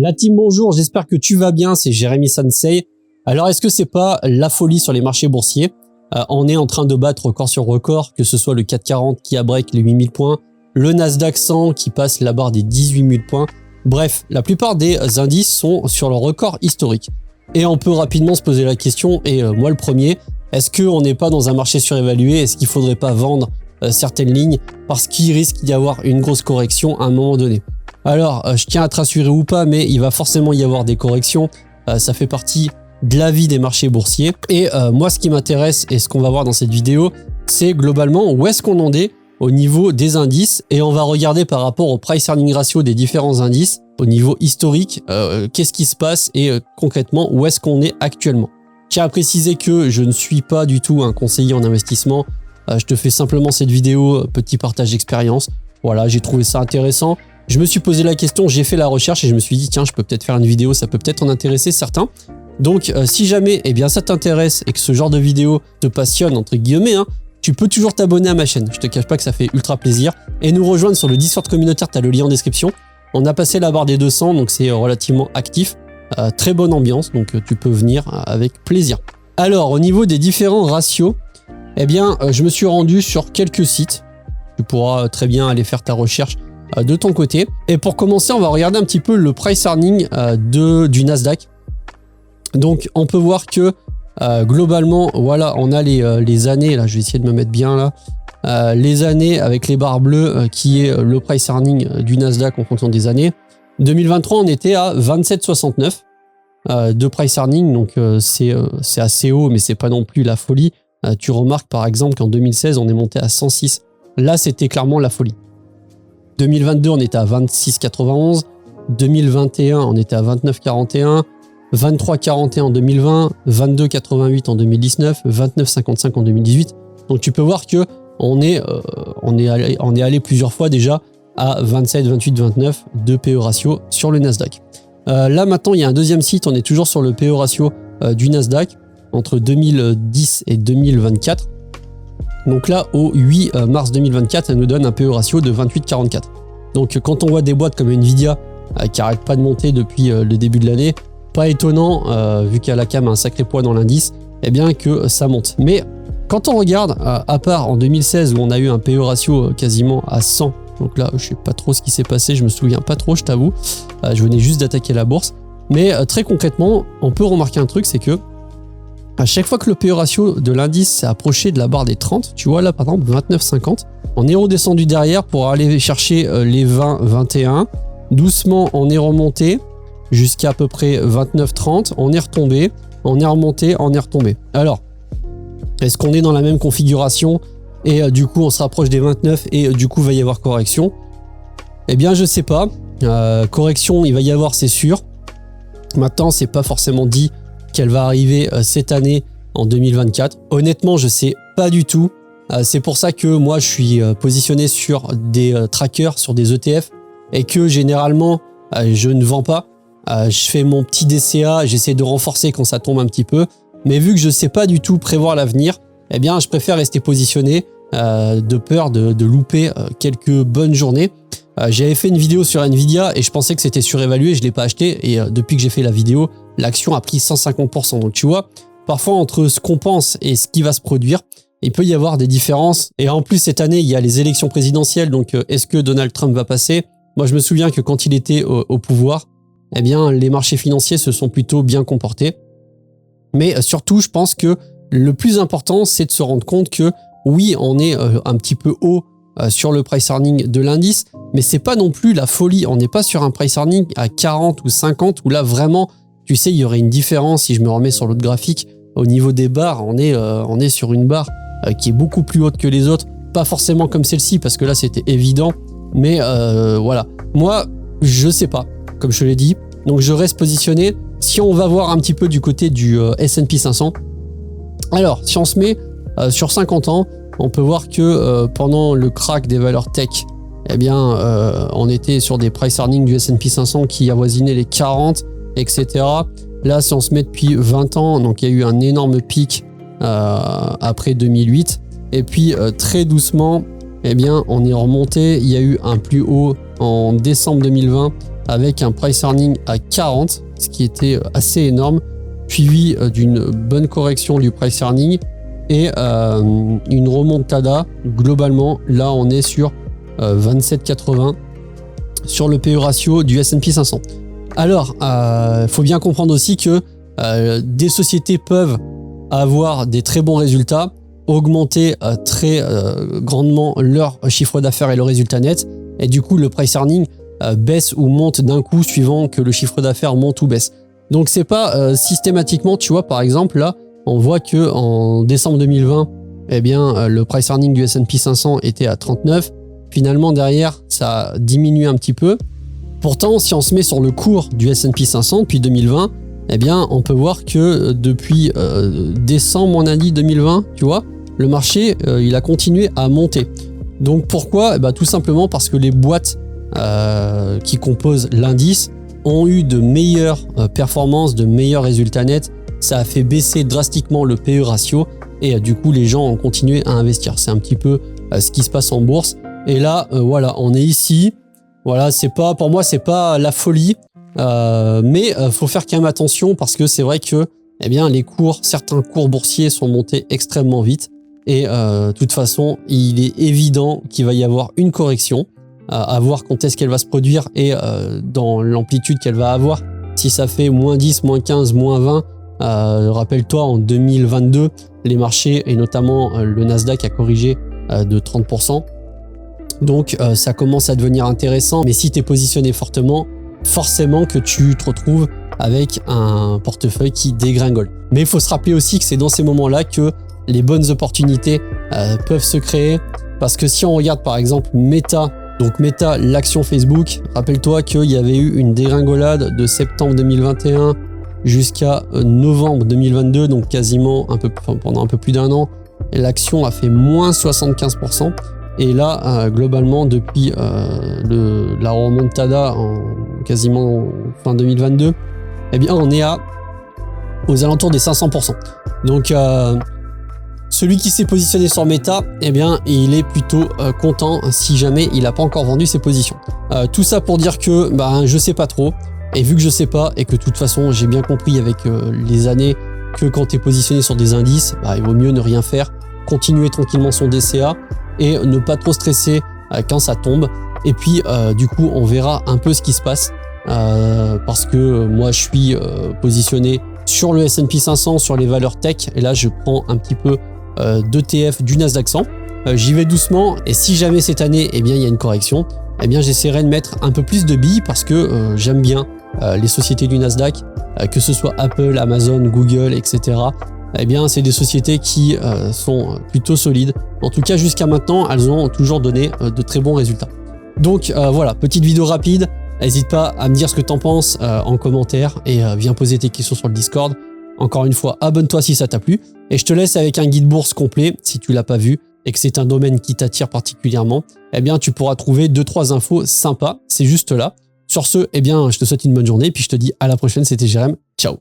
La team, bonjour, j'espère que tu vas bien, c'est Jérémy Sensei. Alors, est-ce que c'est pas la folie sur les marchés boursiers? On est en train de battre record sur record, que ce soit le CAC 40 qui a break les 8000 points, le Nasdaq 100 qui passe la barre des 18 000 points. Bref, la plupart des indices sont sur leur record historique. Et on peut rapidement se poser la question, et moi le premier, est-ce qu'on n'est pas dans un marché surévalué? Est-ce qu'il ne faudrait pas vendre certaines lignes parce qu'il risque d'y avoir une grosse correction à un moment donné? Alors, je tiens à te rassurer ou pas, mais il va forcément y avoir des corrections. Ça fait partie de la vie des marchés boursiers. Et moi, ce qui m'intéresse et ce qu'on va voir dans cette vidéo, c'est globalement où est-ce qu'on en est au niveau des indices. Et on va regarder par rapport au price earning ratio des différents indices, au niveau historique, qu'est-ce qui se passe et concrètement, où est-ce qu'on est actuellement. Je tiens à préciser que je ne suis pas du tout un conseiller en investissement. Je te fais simplement cette vidéo, petit partage d'expérience. Voilà, j'ai trouvé ça intéressant. Je me suis posé la question, j'ai fait la recherche et je me suis dit tiens, je peux peut-être faire une vidéo, ça peut peut-être en intéresser certains. Donc si jamais ça t'intéresse et que ce genre de vidéo te passionne entre guillemets, tu peux toujours t'abonner à ma chaîne. Je te cache pas que ça fait ultra plaisir. Et nous rejoindre sur le Discord communautaire, tu as le lien en description. On a passé la barre des 200, donc c'est relativement actif. Très bonne ambiance, donc tu peux venir avec plaisir. Alors au niveau des différents ratios, je me suis rendu sur quelques sites. Tu pourras très bien aller faire ta recherche de ton côté. Et pour commencer, on va regarder un petit peu le price earning du Nasdaq. Donc on peut voir que globalement, voilà, on a les années, là je vais essayer de me mettre bien là, les années avec les barres bleues qui est le price earning du Nasdaq en fonction des années. 2023, on était à 27,69 de price earning, donc c'est assez haut, mais c'est pas non plus la folie. Tu remarques par exemple qu'en 2016, on est monté à 106. Là, c'était clairement la folie. 2022, on était à 26,91. 2021, on était à 29,41. 23,41 en 2020. 22,88 en 2019. 29,55 en 2018. Donc, tu peux voir que on est allé plusieurs fois déjà à 27, 28, 29 de PE ratio sur le Nasdaq. Là, maintenant, il y a un deuxième site. On est toujours sur le PE ratio du Nasdaq entre 2010 et 2024. Donc là, au 8 mars 2024, ça nous donne un PE ratio de 28,44. Donc quand on voit des boîtes comme Nvidia qui n'arrêtent pas de monter depuis le début de l'année, pas étonnant, vu qu'à la cam a un sacré poids dans l'indice, que ça monte. Mais quand on regarde, à part en 2016 où on a eu un PE ratio quasiment à 100, donc là, je sais pas trop ce qui s'est passé, je me souviens pas trop, je t'avoue, je venais juste d'attaquer la bourse. Mais très concrètement, on peut remarquer un truc, c'est que à chaque fois que le PE ratio de l'indice s'est approché de la barre des 30, tu vois là par exemple 29,50, on est redescendu derrière pour aller chercher les 20, 21. Doucement, on est remonté jusqu'à peu près 29,30, on est retombé, on est remonté, on est retombé. Alors, est-ce qu'on est dans la même configuration et du coup on se rapproche des 29 et du coup il va y avoir correction? Je sais pas. Correction, il va y avoir, c'est sûr. Maintenant, c'est pas forcément dit qu'elle va arriver cette année en 2024. Honnêtement, je sais pas du tout. C'est pour ça que moi, je suis positionné sur des trackers, sur des ETF et que généralement, je ne vends pas. Je fais mon petit DCA, j'essaie de renforcer quand ça tombe un petit peu. Mais vu que je sais pas du tout prévoir l'avenir, je préfère rester positionné de peur de louper quelques bonnes journées. J'avais fait une vidéo sur Nvidia et je pensais que c'était surévalué, je ne l'ai pas acheté et depuis que j'ai fait la vidéo, l'action a pris 150%. Donc tu vois, parfois entre ce qu'on pense et ce qui va se produire, il peut y avoir des différences. Et en plus cette année, il y a les élections présidentielles, donc est-ce que Donald Trump va passer? Moi je me souviens que quand il était au pouvoir, les marchés financiers se sont plutôt bien comportés. Mais surtout, je pense que le plus important, c'est de se rendre compte que oui, on est un petit peu haut sur le price earning de l'indice, mais c'est pas non plus la folie. On n'est pas sur un price earning à 40 ou 50 où là vraiment, tu sais, il y aurait une différence. Si je me remets sur l'autre graphique, au niveau des barres, on est sur une barre qui est beaucoup plus haute que les autres. Pas forcément comme celle-ci parce que là c'était évident, mais voilà. Moi, je sais pas, comme je te l'ai dit. Donc je reste positionné. Si on va voir un petit peu du côté du S&P 500, alors si on se met sur 50 ans, on peut voir que pendant le crack des valeurs tech, on était sur des price earnings du S&P 500 qui avoisinaient les 40, etc. Là, si on se met depuis 20 ans, donc il y a eu un énorme pic après 2008. Et puis très doucement, on est remonté. Il y a eu un plus haut en décembre 2020 avec un price earning à 40, ce qui était assez énorme, suivi d'une bonne correction du price earning et une remontada. Globalement, là on est sur 27,80 sur le PE ratio du S&P 500. Alors, faut bien comprendre aussi que des sociétés peuvent avoir des très bons résultats, augmenter très grandement leur chiffre d'affaires et le résultat net, et du coup le price earning baisse ou monte d'un coup suivant que le chiffre d'affaires monte ou baisse. Donc c'est pas systématiquement, tu vois, par exemple là, on voit que en décembre 2020, eh bien le price earning du S&P 500 était à 39. Finalement derrière, ça a diminué un petit peu. Pourtant, si on se met sur le cours du S&P 500 depuis 2020, eh bien on peut voir que depuis décembre, on a dit 2020, tu vois, le marché il a continué à monter. Donc pourquoi? Eh bien, tout simplement parce que les boîtes qui composent l'indice ont eu de meilleures performances, de meilleurs résultats nets. Ça a fait baisser drastiquement le PE ratio et du coup les gens ont continué à investir. C'est un petit peu ce qui se passe en bourse. Et là, voilà, on est ici. Voilà, c'est pas, pour moi, c'est pas la folie, mais faut faire quand même attention parce que c'est vrai que, eh bien, certains cours boursiers sont montés extrêmement vite et de toute façon, il est évident qu'il va y avoir une correction. À voir quand est-ce qu'elle va se produire et dans l'amplitude qu'elle va avoir. Si ça fait moins 10, moins 15, moins 20, rappelle-toi en 2022, les marchés et notamment le Nasdaq a corrigé de 30%. Donc ça commence à devenir intéressant, mais si tu es positionné fortement, forcément que tu te retrouves avec un portefeuille qui dégringole. Mais il faut se rappeler aussi que c'est dans ces moments-là que les bonnes opportunités peuvent se créer, parce que si on regarde par exemple Meta, donc Meta, l'action Facebook, rappelle-toi qu'il y avait eu une dégringolade de septembre 2021 jusqu'à novembre 2022, donc quasiment pendant un peu plus d'un an, l'action a fait moins 75%. Et là, globalement, depuis la remontada en quasiment fin 2022, eh bien, on est aux alentours des 500%. Donc, celui qui s'est positionné sur Meta, eh bien, il est plutôt content si jamais il n'a pas encore vendu ses positions. Tout ça pour dire que je sais pas trop. Et vu que je sais pas et que de toute façon, j'ai bien compris avec les années que quand tu es positionné sur des indices, il vaut mieux ne rien faire, continuer tranquillement son DCA et ne pas trop stresser quand ça tombe. Et puis, du coup, on verra un peu ce qui se passe parce que moi, je suis positionné sur le S&P 500, sur les valeurs tech. Et là, je prends un petit peu d'ETF du Nasdaq 100. J'y vais doucement et si jamais cette année, eh bien, il y a une correction, eh bien, j'essaierai de mettre un peu plus de billes parce que j'aime bien les sociétés du Nasdaq, que ce soit Apple, Amazon, Google, etc. Eh bien, c'est des sociétés qui sont plutôt solides. En tout cas, jusqu'à maintenant, elles ont toujours donné de très bons résultats. Donc voilà, petite vidéo rapide. N'hésite pas à me dire ce que tu en penses en commentaire et viens poser tes questions sur le Discord. Encore une fois, abonne-toi si ça t'a plu. Et je te laisse avec un guide bourse complet si tu l'as pas vu et que c'est un domaine qui t'attire particulièrement. Eh bien, tu pourras trouver 2-3 infos sympas. C'est juste là. Sur ce, eh bien, je te souhaite une bonne journée. Puis je te dis à la prochaine. C'était Jérém. Ciao.